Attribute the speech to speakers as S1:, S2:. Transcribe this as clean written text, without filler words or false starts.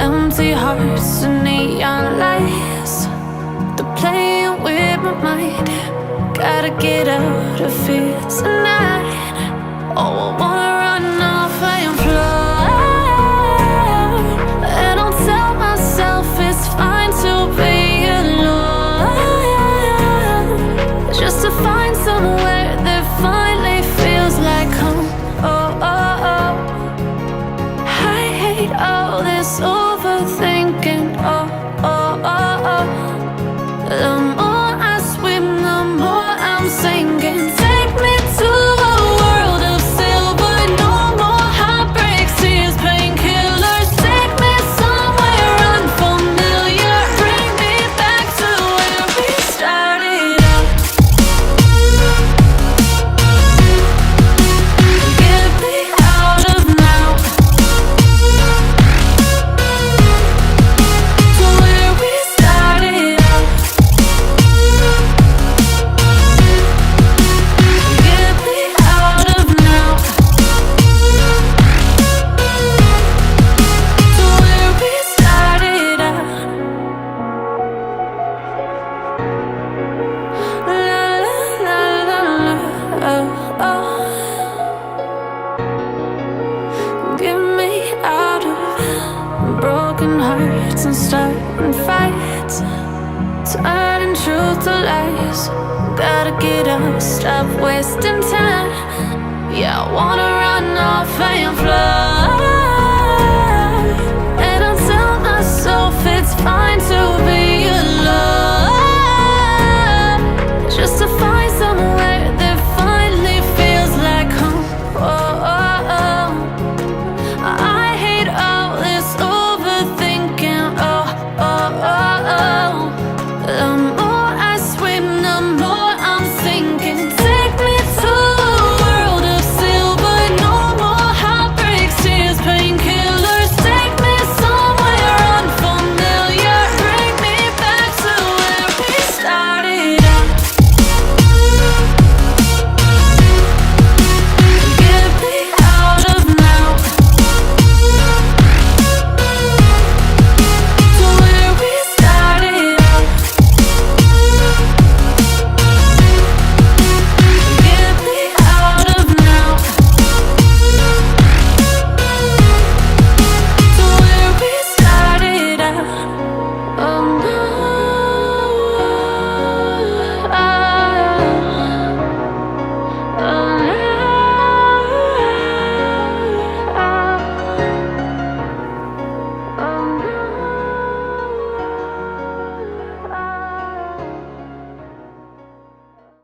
S1: empty hearts and neon lights. They're playing with my mind. Gotta get out of here tonight. Oh, I wanna run off and fly. And I'll tell myself it's fine to be alone, just to find somewhere that finally feels like home. Oh, oh, oh. I hate all this overthinking. Oh, oh, oh, oh. The more I swim, the more I'm sinking. Take me to a world of silver. No more heartbreaks, tears, painkillers. Take me somewhere unfamiliar. Bring me back to where we started out. Get me out of now, to where we started out. Get me out of now, to where we started out. La la la la la, oh, oh. Get me out of broken hearts and starting fights, turning truth to lies. Gotta get up, stop wasting time. Yeah, I wanna run off and fly.